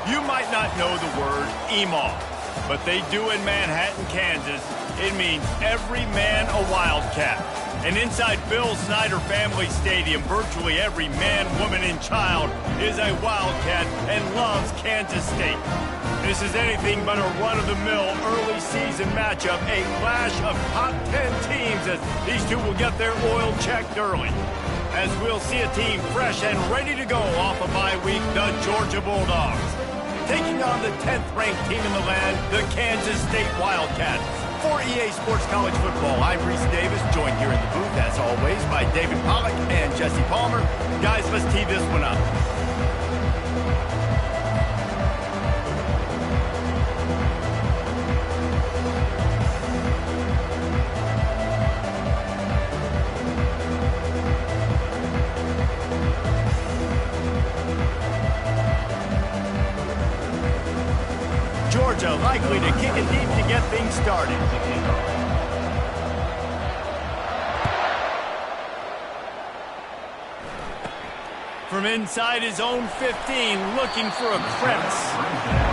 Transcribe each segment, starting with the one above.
You might not know the word emaw, but they do in Manhattan, Kansas. It means every man a Wildcat. And inside Bill Snyder Family Stadium, virtually every man, woman, and child is a Wildcat and loves Kansas State. This is anything but a run-of-the-mill early season matchup, a clash of top 10 teams as these two will get their oil checked early. As we'll see a team fresh and ready to go off a bye week, the Georgia Bulldogs. Taking on the 10th-ranked team in the land, the Kansas State Wildcats. For EA Sports College Football, I'm Reese Davis, joined here in the booth, as always, by David Pollack and Jesse Palmer. Guys, let's tee this one up. Georgia likely to kick it deep to get things started. From inside his own 15, looking for a crevice.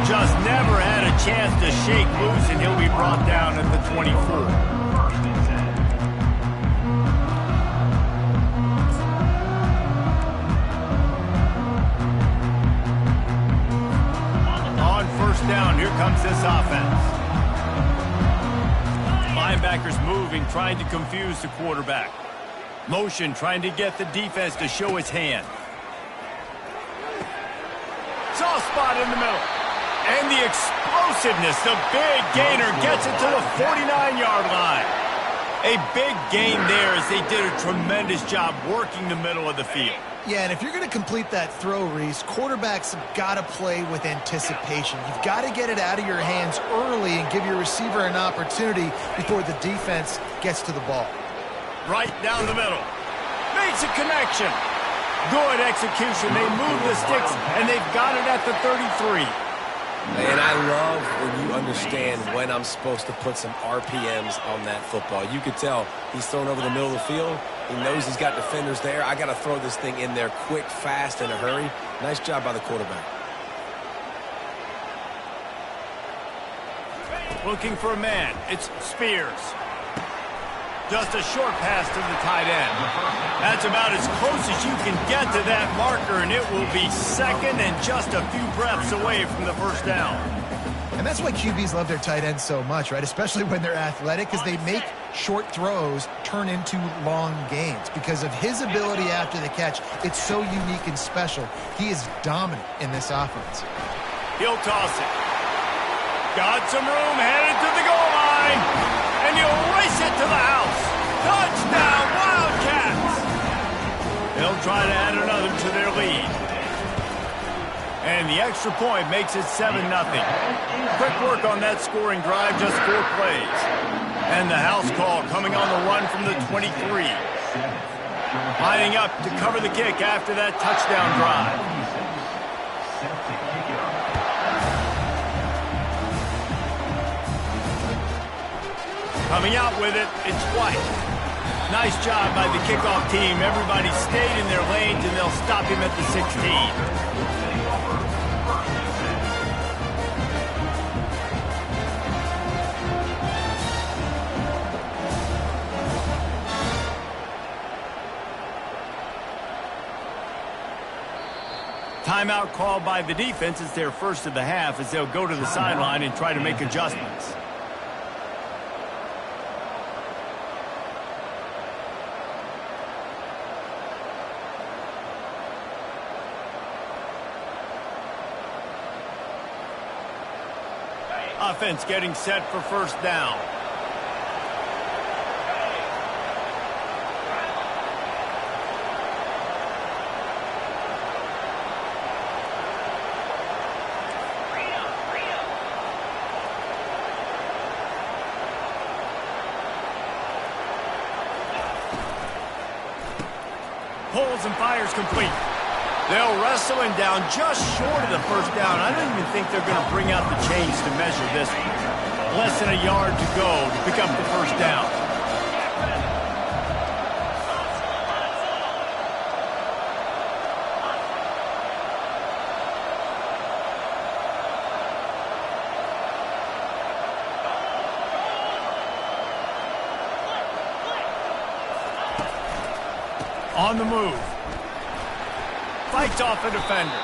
Just never had a chance to shake loose, and he'll be brought down at the 24. Down, here comes this offense. Linebackers moving, trying to confuse the quarterback. Motion, trying to get the defense to show his hand. Soft spot in the middle. And the explosiveness, the big gainer gets it to the 49-yard line. A big gain there as they did a tremendous job working the middle of the field. Yeah, and if you're going to complete that throw, Reese, quarterbacks have got to play with anticipation. You've got to get it out of your hands early and give your receiver an opportunity before the defense gets to the ball. Right down the middle. Makes a connection. Good execution. They move the sticks, and they've got it at the 33. And I love when you understand when I'm supposed to put some RPMs on that football. You could tell he's thrown over the middle of the field. He knows he's got defenders there. I got to throw this thing in there quick, fast, in a hurry. Nice job by the quarterback. Looking for a man. It's Spears. Just a short pass to the tight end. That's about as close as you can get to that marker, and it will be second and just a few breaths away from the first down. And that's why QBs love their tight ends so much, right? Especially when they're athletic, because they make short throws turn into long gains. Because of his ability after the catch, it's so unique and special. He is dominant in this offense. He'll toss it. Got some room, headed to the goal line. And he'll race it to the house. Touchdown, Wildcats! They'll try to add another to their lead. And the extra point makes it 7-0. Quick work on that scoring drive, just 4 plays. And the house call coming on the run from the 23. Lining up to cover the kick after that touchdown drive. Coming out with it, it's White. Nice job by the kickoff team. Everybody stayed in their lanes, and they'll stop him at the 16. Timeout called by the defense. It's their first of the half as they'll go to the sideline and try to make adjustments. Offense getting set for first down. Pulls and fires complete. They'll wrestle him down just short of the first down. I don't even think they're going to bring out the chains to measure this one. Less than a yard to go to pick up the first down. On the move. Fights off a defender.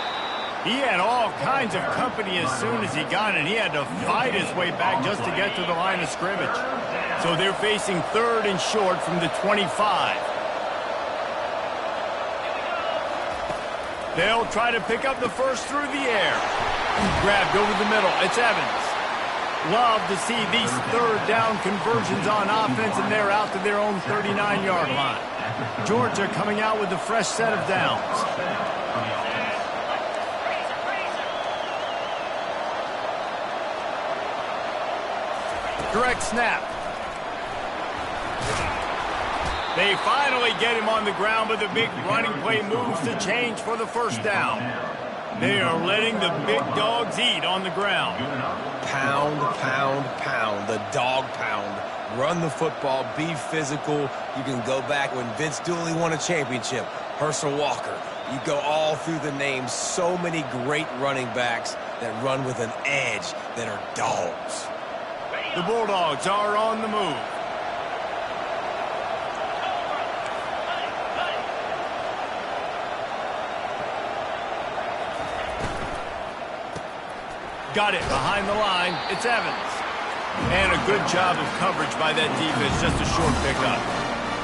He had all kinds of company as soon as he got it. He had to fight his way back just to get to the line of scrimmage. So they're facing 3rd and short from the 25. They'll try to pick up the first through the air. Grabbed over the middle. It's Evans. Love to see these 3rd down conversions on offense, and they're out to their own 39-yard line. Georgia coming out with a fresh set of downs. Direct snap. They finally get him on the ground, but the big running play moves the change for the first down. They are letting the big dogs eat on the ground. Pound, pound, pound. The dog pound. Run the football. Be physical. You can go back when Vince Dooley won a championship. Herschel Walker. You go all through the names. So many great running backs that run with an edge that are dogs. The Bulldogs are on the move. Got it behind the line. It's Evans. And a good job of coverage by that defense. Just a short pickup.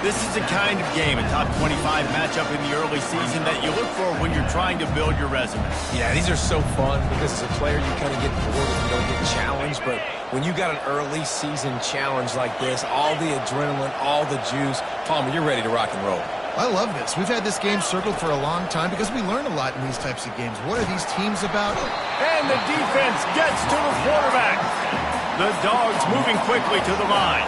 This is the kind of game, a top 25 matchup in the early season, that you look for when you're trying to build your resume. Yeah, these are so fun because as a player, you kind of get bored if you don't get challenged. But when you got an early season challenge like this, all the adrenaline, all the juice, Palmer, you're ready to rock and roll. I love this. We've had this game circled for a long time because we learn a lot in these types of games. What are these teams about? And the defense gets to the quarterback. The Dogs moving quickly to the line.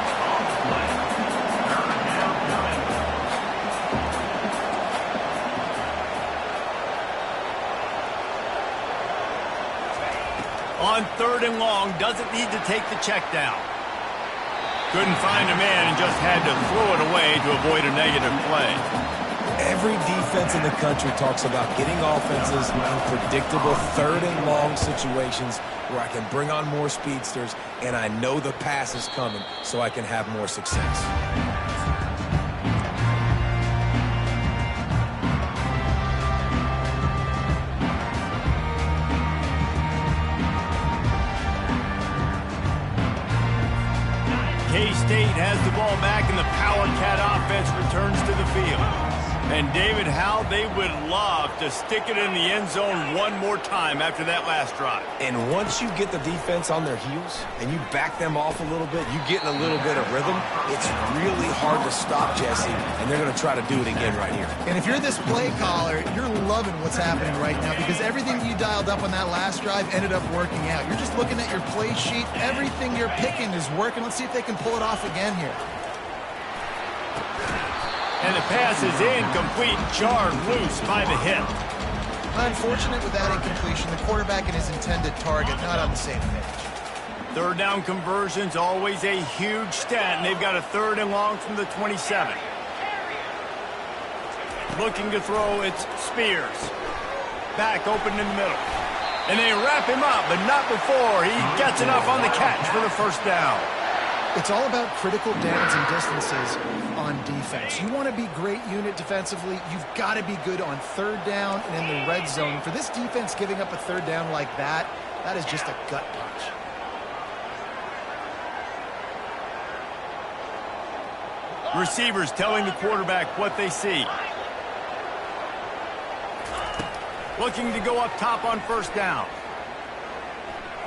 On 3rd and long, doesn't need to take the check down. Couldn't find a man and just had to throw it away to avoid a negative play. Every defense in the country talks about getting offenses in predictable 3rd and long situations where I can bring on more speedsters and I know the pass is coming so I can have more success. K-State has the ball back, and the Power Cat offense returns to the field. And, David, how they would love to stick it in the end zone one more time after that last drive. And once you get the defense on their heels and you back them off a little bit, you get in a little bit of rhythm, it's really hard to stop, Jesse, and they're going to try to do it again right here. And if you're this play caller, you're loving what's happening right now because everything you dialed up on that last drive ended up working out. You're just looking at your play sheet. Everything you're picking is working. Let's see if they can pull it off again here. And the pass is incomplete, jarred loose by the hip. Unfortunate with that incompletion. The quarterback and his intended target not on the same page. 3rd down conversions, always a huge stat, and they've got a 3rd and long from the 27. Looking to throw, it's Spears. Back open in the middle. And they wrap him up, but not before he gets enough on the catch for the first down. It's all about critical downs and distances on defense. You want to be great unit defensively, you've got to be good on 3rd down and in the red zone. For this defense giving up a 3rd down like that, that is just a gut punch. Receivers telling the quarterback what they see. Looking to go up top on 1st down.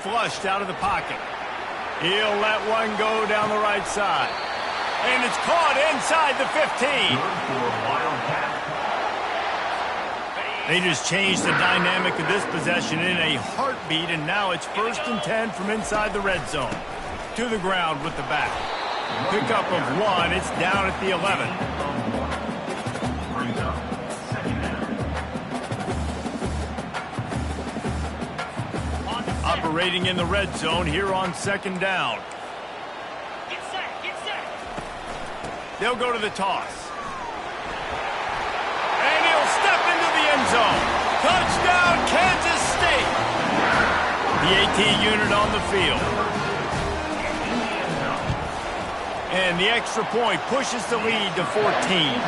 Flushed out of the pocket. He'll let one go down the right side. And it's caught inside the 15. They just changed the dynamic of this possession in a heartbeat, and now it's 1st and 10 from inside the red zone. To the ground with the back. Pickup of 1. It's down at the 11. Operating in the red zone here on 2nd down. Get set. They'll go to the toss. And he'll step into the end zone. Touchdown, Kansas State. The AT unit on the field. And the extra point pushes the lead to 14.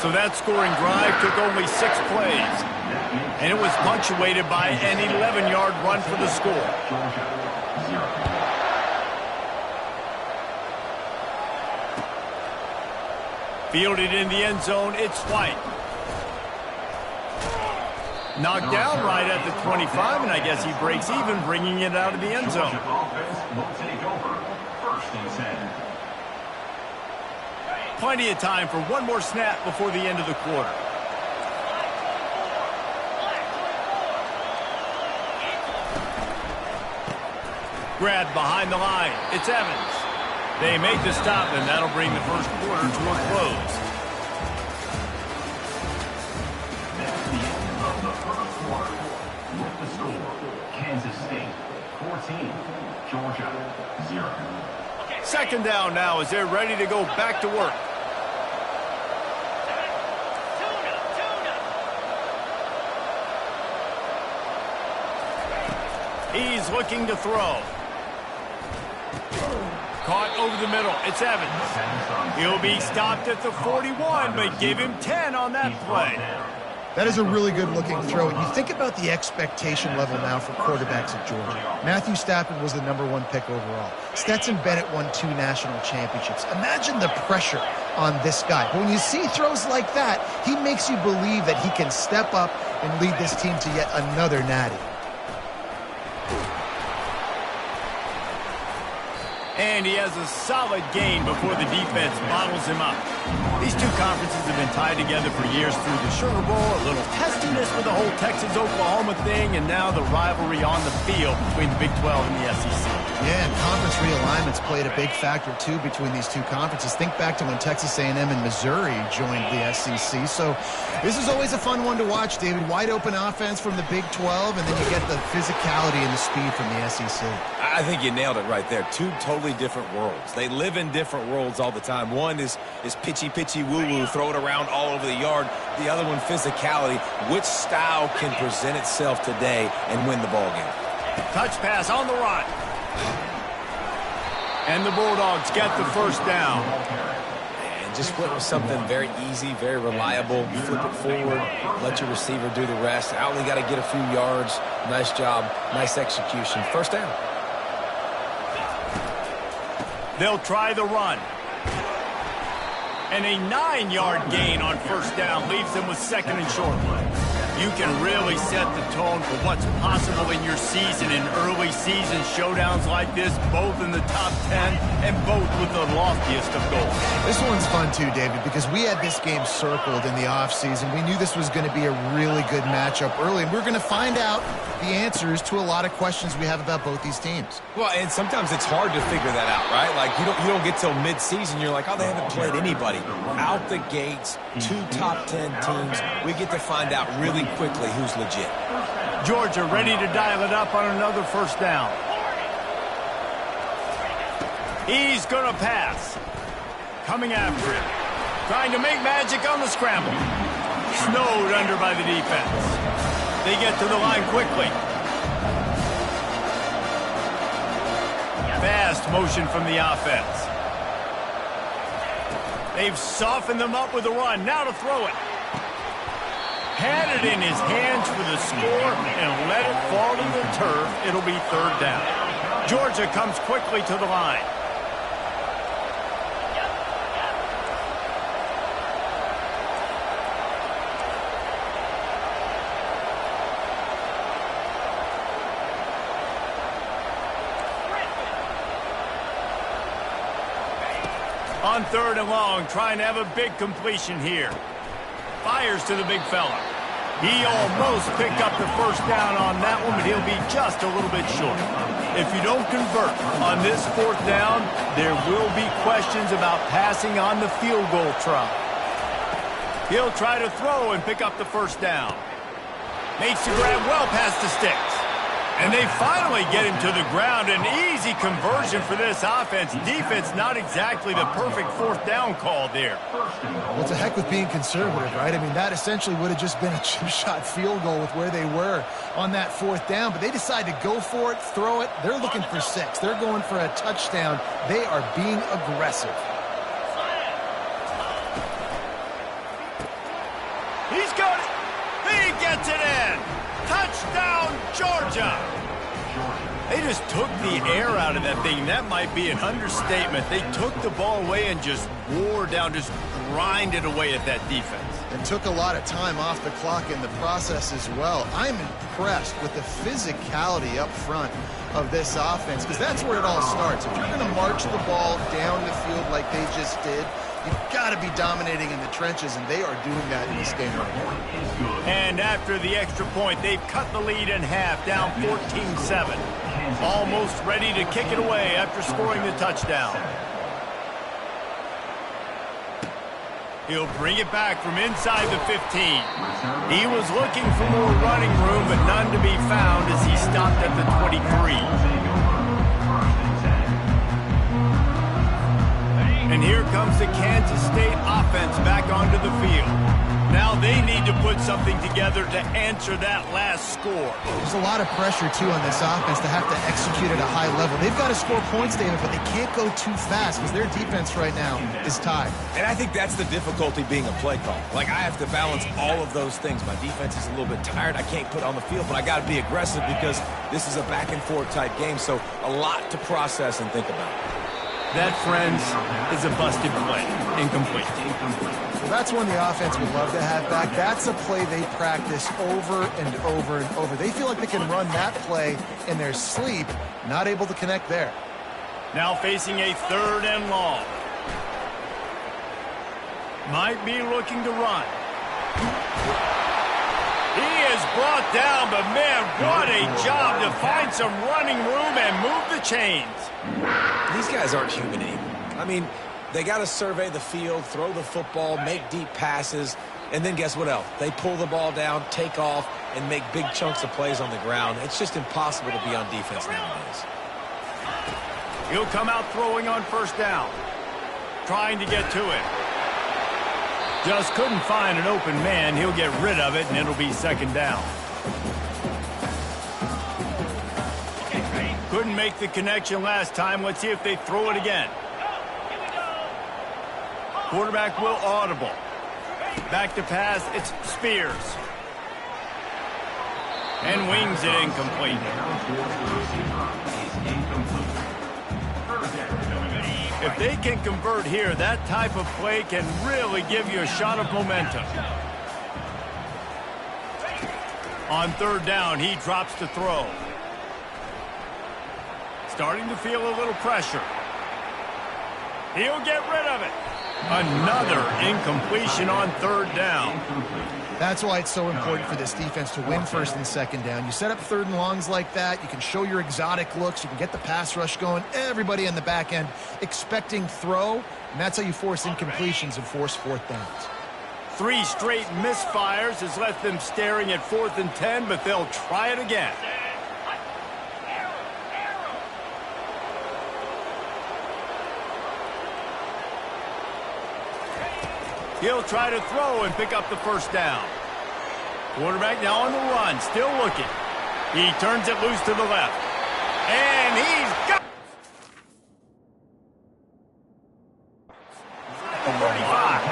So So that scoring drive took only 6 plays. And it was punctuated by an 11-yard run for the score. Fielded in the end zone, it's White. Knocked down right at the 25, and I guess he breaks even, bringing it out of the end zone. Plenty of time for one more snap before the end of the quarter. Grabbed behind the line. It's Evans. They make the stop, and that'll bring the first quarter to a close. That's the end of the first quarter. With the score, Kansas State 14, Georgia 0. Second down now as they're ready to go back to work. He's looking to throw. Caught over the middle. It's Evans. He'll be stopped at the 41, but give him 10 on that play. That is a really good-looking throw. And you think about the expectation level now for quarterbacks at Georgia. Matthew Stafford was the #1 pick overall. Stetson Bennett won 2 national championships. Imagine the pressure on this guy. But when you see throws like that, he makes you believe that he can step up and lead this team to yet another natty. And he has a solid gain before the defense bottles him up. These two conferences have been tied together for years through the Sugar Bowl, a little testiness with the whole Texas-Oklahoma thing, and now the rivalry on the field between the Big 12 and the SEC. Yeah, and conference realignments played a big factor, too, between these two conferences. Think back to when Texas A&M and Missouri joined the SEC. So this is always a fun one to watch, David. Wide open offense from the Big 12, and then you get the physicality and the speed from the SEC. I think you nailed it right there. Two totally different worlds. They live in different worlds all the time. One is pitchy, woo-woo, throw it around all over the yard. The other one, physicality. Which style can present itself today and win the ball game? Touch pass on the run. And the Bulldogs get the first down. And just went with something very easy, very reliable. Flip it forward, let your receiver do the rest. I only got to get a few yards. Nice job, nice execution. First down. They'll try the run. And a 9-yard gain on first down leaves them with second and short. You can really set the tone for what's possible in your season in early season showdowns like this, both in the top 10 and both with the loftiest of goals. This one's fun too, David, because we had this game circled in the offseason. We knew this was going to be a really good matchup early, and we're going to find out the answers to a lot of questions we have about both these teams. Well, and sometimes it's hard to figure that out, right? Like, you don't get till mid-season. You're like, oh, they haven't played anybody. Out the gates, 2 top 10 teams. We get to find out really quickly who's legit. Georgia ready to dial it up on another first down. He's going to pass. Coming after him. Trying to make magic on the scramble. Snowed under by the defense. They get to the line quickly. Fast motion from the offense. They've softened them up with the run. Now to throw it. Had it in his hands for the score and let it fall to the turf. It'll be third down. Georgia comes quickly to the line. On third and long, trying to have a big completion here. Fires to the big fella. He almost picked up the first down on that one, but he'll be just a little bit short. If you don't convert on this fourth down, there will be questions about passing on the field goal try. He'll try to throw and pick up the first down. Makes the grab well past the sticks. And they finally get him to the ground. An easy conversion for this offense. Defense not exactly the perfect fourth down call there. Well, it's a heck with being conservative, right? I mean, that essentially would have just been a chip-shot field goal with where they were on that fourth down. But they decide to go for it, throw it. They're looking for 6. They're going for a touchdown. They are being aggressive. gets it in. Touchdown, Georgia. They just took the air out of that thing. That might be an understatement. They took the ball away and just wore down, just grinded away at that defense. And took a lot of time off the clock in the process as well. I'm impressed with the physicality up front of this offense, because that's where it all starts. If you're going to march the ball down the field like they just did, you've got to be dominating in the trenches, and they are doing that in this game right now. And after the extra point, they've cut the lead in half, down 14-7. Almost ready to kick it away after scoring the touchdown. He'll bring it back from inside the 15. He was looking for more running room, but none to be found as he stopped at the 23. And here comes the Kansas State offense back onto the field. Now they need to put something together to answer that last score. There's a lot of pressure, too, on this offense to have to execute at a high level. They've got to score points, David, but they can't go too fast because their defense right now is tied. And I think that's the difficulty being a play call. Like, I have to balance all of those things. My defense is a little bit tired. I can't put on the field, but I got to be aggressive because this is a back-and-forth type game, so a lot to process and think about. That, friends, is a busted play. Incomplete. Well, that's one the offense would love to have back. That's a play they practice over and over and over. They feel like they can run that play in their sleep, not able to connect there. Now facing a 3rd and long. Might be looking to run. He is brought down, but man, what a job to find some running room and move the chains. These guys aren't human anymore. I mean, they got to survey the field, throw the football, make deep passes, and then guess what else? They pull the ball down, take off, and make big chunks of plays on the ground. It's just impossible to be on defense nowadays. He'll come out throwing on 1st down, trying to get to it. Just couldn't find an open man. He'll get rid of it, and it'll be 2nd down. Couldn't make the connection last time. Let's see if they throw it again. Quarterback will audible. Back to pass, it's Spears. And wings it incomplete. If they can convert here, that type of play can really give you a shot of momentum. On 3rd down, he drops to throw. Starting to feel a little pressure. He'll get rid of it. Another incompletion on 3rd down. That's why it's so important for this defense to win 1st and 2nd down. You set up 3rd and longs like that. You can show your exotic looks. You can get the pass rush going. Everybody on the back end expecting throw. And that's how you force incompletions and force 4th downs. 3 straight misfires has left them staring at 4th and 10, but they'll try it again. He'll try to throw and pick up the 1st down. Quarterback now on the run, still looking. He turns it loose to the left. And he's got 35.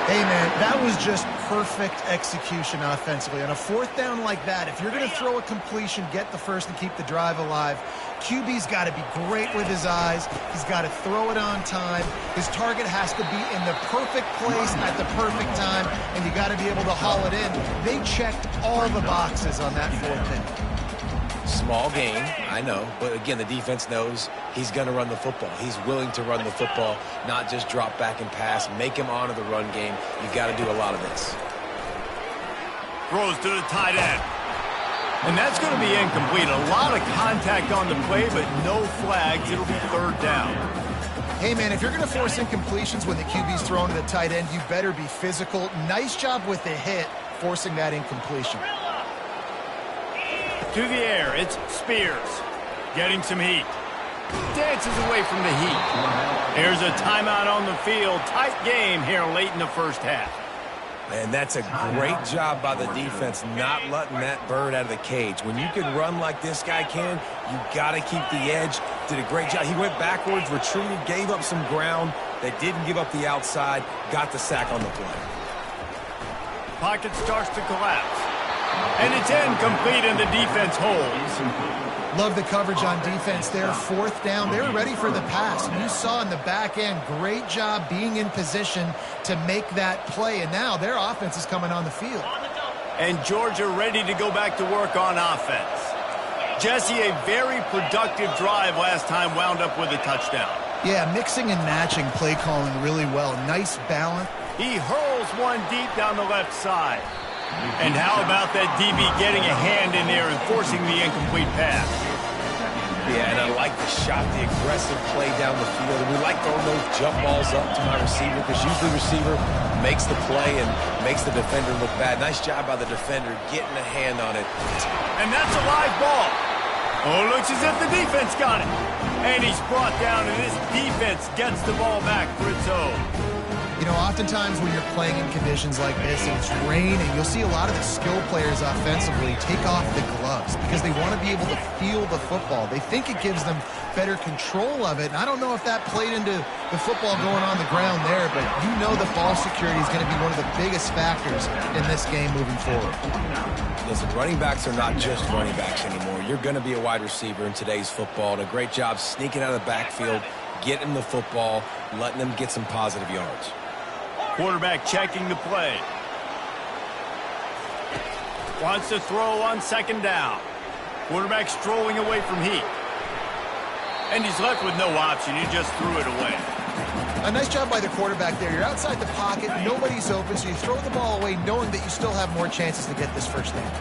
Hey, man, that was just perfect execution offensively. On a 4th down like that, if you're going to throw a completion, get the 1st and keep the drive alive, QB's got to be great with his eyes. He's got to throw it on time. His target has to be in the perfect place at the perfect time, and you got to be able to haul it in. They checked all the boxes on that 4th down. Small gain, I know, but again, the defense knows he's going to run the football. He's willing to run the football, not just drop back and pass, make him honor the run game. You've got to do a lot of this. Throws to the tight end. And that's going to be incomplete. A lot of contact on the play, but no flags. It'll be 3rd down. Hey, man, if you're going to force incompletions when the QB's thrown to the tight end, you better be physical. Nice job with the hit, forcing that incompletion. To the air, it's Spears. Getting some heat. Dances away from the heat. There's a timeout on the field. Tight game here late in the 1st half. And that's a great job by the defense not letting that bird out of the cage. When you can run like this guy can, you got to keep the edge. Did a great job. He went backwards, retreated, gave up some ground. They didn't give up the outside, got the sack on the play. Pocket starts to collapse. And it's incomplete, and the defense holds. Love the coverage on defense there. Fourth down. They were ready for the pass. You saw in the back end, great job being in position to make that play. And now their offense is coming on the field. And Georgia ready to go back to work on offense. Jesse, a very productive drive last time wound up with a touchdown. Yeah, mixing and matching play calling really well. Nice balance. He hurls one deep down the left side. And how about that DB getting a hand in there and forcing the incomplete pass? Yeah, and I like the shot, the aggressive play down the field. And we like throwing those jump balls up to my receiver because usually the receiver makes the play and makes the defender look bad. Nice job by the defender getting a hand on it. And that's a live ball. Oh, looks as if the defense got it. And he's brought down, and this defense gets the ball back for its own. You know, oftentimes when you're playing in conditions like this and it's raining, you'll see a lot of the skill players offensively take off the gloves because they want to be able to feel the football. They think it gives them better control of it. And I don't know if that played into the football going on the ground there, but you know the ball security is going to be one of the biggest factors in this game moving forward. Listen, running backs are not just running backs anymore. You're going to be a wide receiver in today's football, and a great job sneaking out of the backfield, getting the football, letting them get some positive yards. Quarterback checking the play. Wants to throw on second down. Quarterback strolling away from heat. And he's left with no option. He just threw it away. A nice job by the quarterback there. You're outside the pocket. Nobody's open, so you throw the ball away knowing that you still have more chances to get this first down.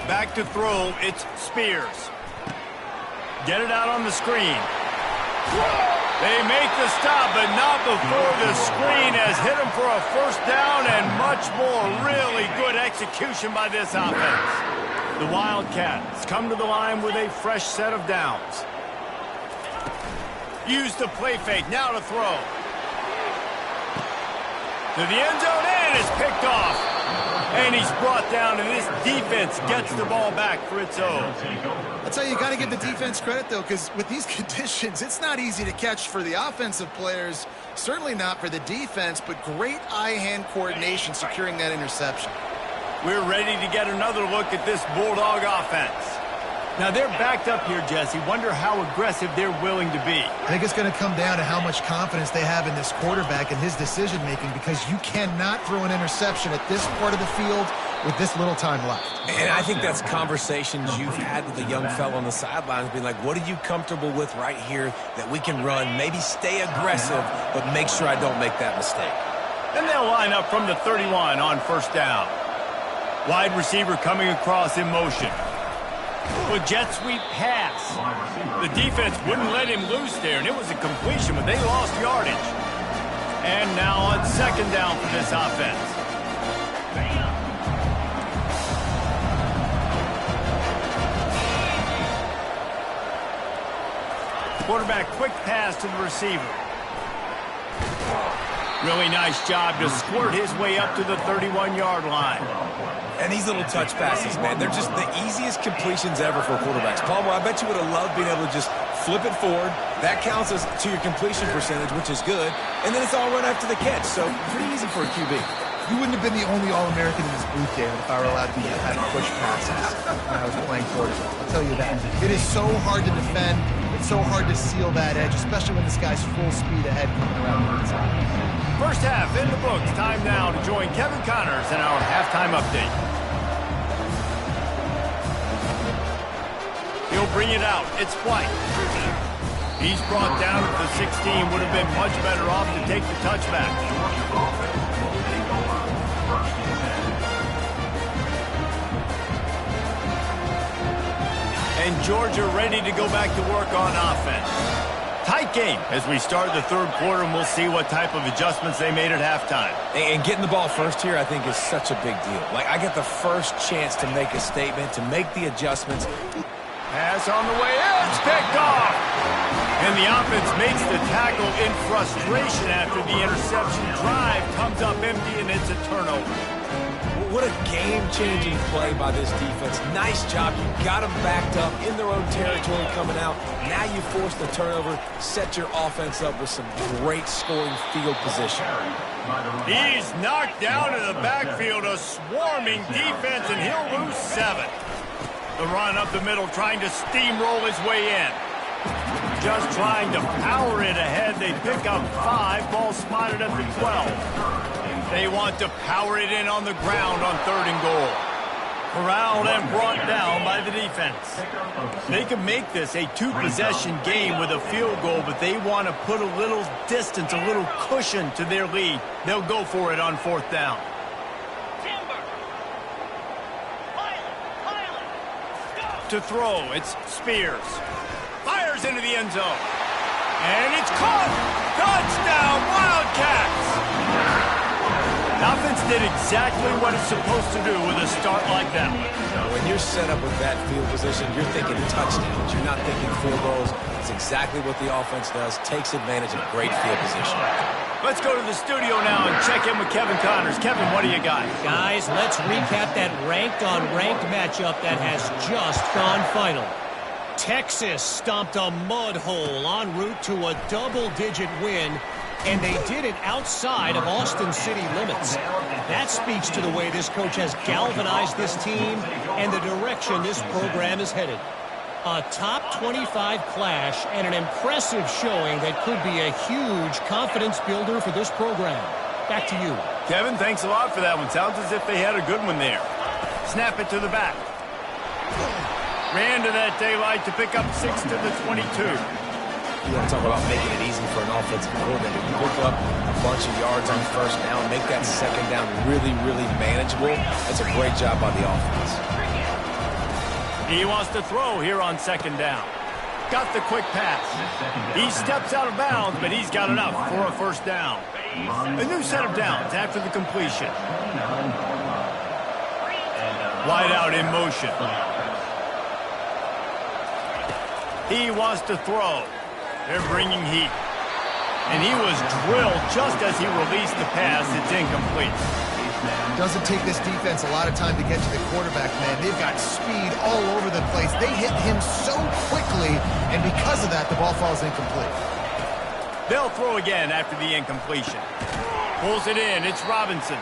Back to throw. It's Spears. Get it out on the screen. They make the stop, but not before the screen has hit him for a first down and much more. Really good execution by this offense. The Wildcats come to the line with a fresh set of downs. Use the play fake, now to throw. To the end zone, and it's picked off. And he's brought down, and this defense gets the ball back for its own. That's how you got to give the defense credit, though, because with these conditions, it's not easy to catch for the offensive players, certainly not for the defense, but great eye-hand coordination securing that interception. We're ready to get another look at this Bulldog offense. Now, they're backed up here, Jesse. Wonder how aggressive they're willing to be. I think it's going to come down to how much confidence they have in this quarterback and his decision-making, because you cannot throw an interception at this part of the field with this little time left. And I think that's conversations you've had with a young fellow on the sidelines, being like, what are you comfortable with right here that we can run? Maybe stay aggressive, but make sure I don't make that mistake. And they'll line up from the 31 on first down. Wide receiver coming across in motion. A jet sweep pass. The defense wouldn't let him loose there, and it was a completion, but they lost yardage. And now on second down for this offense. Quarterback quick pass to the receiver. Really nice job to squirt his way up to the 31-yard line. And these little touch passes, man, they're just the easiest completions ever for quarterbacks. Palmer, I bet you would have loved being able to just flip it forward. That counts as to your completion percentage, which is good. And then it's all run after the catch, so pretty easy for a QB. You wouldn't have been the only All-American in this booth, David, if I were allowed to be had push passes when I was playing quarterback. I'll tell you that. It is so hard to defend. It's so hard to seal that edge, especially when this guy's full speed ahead coming around the inside. First half in the books. Time now to join Kevin Connors in our halftime update. He'll bring it out. It's White. He's brought down at the 16. Would have been much better off to take the touchback. And Georgia ready to go back to work on offense. Tight game as we start the third quarter, and we'll see what type of adjustments they made at halftime. And getting the ball first here, I think, is such a big deal. Like, I get the first chance to make a statement, to make the adjustments. Pass on the way in. It's picked off. And the offense makes the tackle in frustration after the interception. Drive comes up empty, and it's a turnover. What a game-changing play by this defense. Nice job. You got them backed up in their own territory coming out. Now you force the turnover, set your offense up with some great scoring field position. He's knocked down in the backfield, a swarming defense, and he'll lose 7. The run up the middle, trying to steamroll his way in. Just trying to power it ahead. They pick up 5. Ball spotted at the 12. They want to power it in on the ground on 3rd and goal. Corralled and brought down by the defense. They can make this a 2-possession game with a field goal, but they want to put a little distance, a little cushion to their lead. They'll go for it on 4th down. To throw, it's Spears. Fires into the end zone. And it's caught! Touchdown, Wildcats! The offense did exactly what it's supposed to do with a start like that. When you're set up with that field position, you're thinking touchdowns. You're not thinking field goals. It's exactly what the offense does. Takes advantage of great field position. Let's go to the studio now and check in with Kevin Connors. Kevin, what do you got? Guys, let's recap that ranked-on-ranked matchup that has just gone final. Texas stomped a mud hole en route to a double-digit win, and they did it outside of Austin city limits. That speaks to the way this coach has galvanized this team and the direction this program is headed. A top 25 clash and an impressive showing that could be a huge confidence builder for this program. Back to you. Kevin, thanks a lot for that one. Sounds as if they had a good one there. Snap it to the back. Ran to that daylight to pick up 6 to the 22. You want to talk about making it easy for an offensive coordinator. You pick up a bunch of yards on 1st down, make that 2nd down really, really manageable. That's a great job by the offense. He wants to throw here on 2nd down. Got the quick pass. He steps out of bounds, but he's got enough for a 1st down. A new set of downs after the completion. Wide out in motion. He wants to throw. They're bringing heat. And he was drilled just as he released the pass. It's incomplete. Doesn't take this defense a lot of time to get to the quarterback, man. They've got speed all over the place. They hit him so quickly, and because of that, the ball falls incomplete. They'll throw again after the incompletion. Pulls it in. It's Robinson.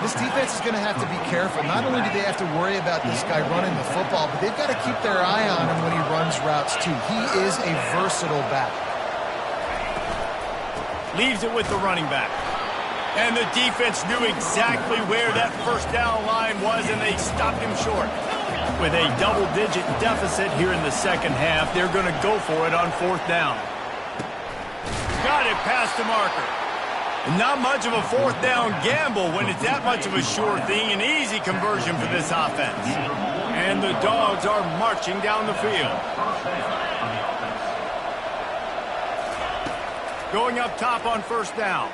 This defense is going to have to be careful. Not only do they have to worry about this guy running the football, but they've got to keep their eye on him when he runs routes, too. He is a versatile back. Leaves it with the running back. And the defense knew exactly where that 1st down line was, and they stopped him short. With a double-digit deficit here in the 2nd half, they're going to go for it on 4th down. Got it past the marker. Not much of a 4th down gamble when it's that much of a sure thing. An easy conversion for this offense. And the Dogs are marching down the field. Going up top on 1st down.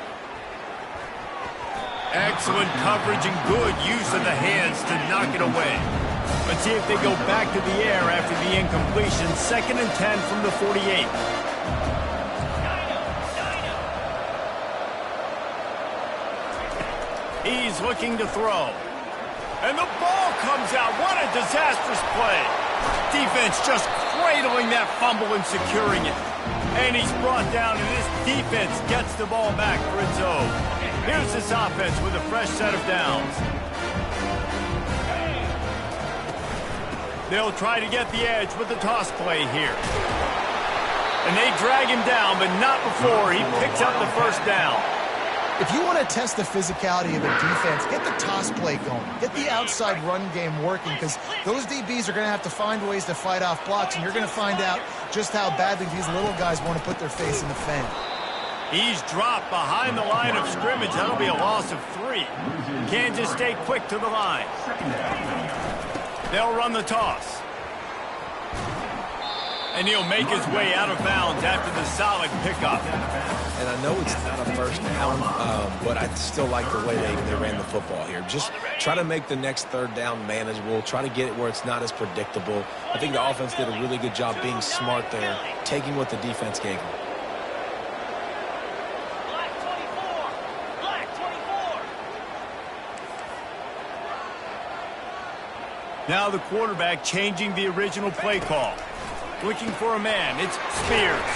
Excellent coverage and good use of the hands to knock it away. Let's see if they go back to the air after the incompletion. 2nd and 10 from the 48. He's looking to throw. And the ball comes out. What a disastrous play. Defense just cradling that fumble and securing it. And he's brought down, and this defense gets the ball back for its own. Here's this offense with a fresh set of downs. They'll try to get the edge with the toss play here. And they drag him down, but not before he picks up the 1st down. If you want to test the physicality of a defense, get the toss play going. Get the outside run game working, because those DBs are going to have to find ways to fight off blocks, and you're going to find out just how badly these little guys want to put their face in the fan. He's dropped behind the line of scrimmage. That'll be a loss of 3. Kansas State quick to the line. They'll run the toss. And he'll make his way out of bounds after the solid pickup. And I know it's not a first down, but I still like the way they ran the football here. Just try to make the next third down manageable. Try to get it where it's not as predictable. I think the offense did a really good job being smart there, taking what the defense gave them. Black 24. Black 24. Now the quarterback changing the original play call. Looking for a man. It's Spears.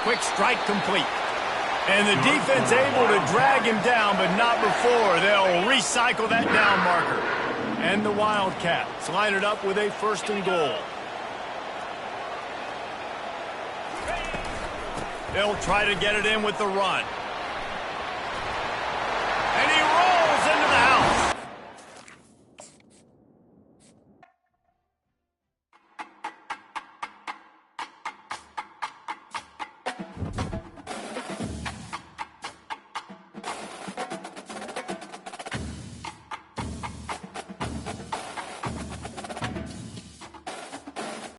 Quick strike complete. And the defense able to drag him down, but not before. They'll recycle that down marker. And the Wildcats line it up with a 1st and goal. They'll try to get it in with the run.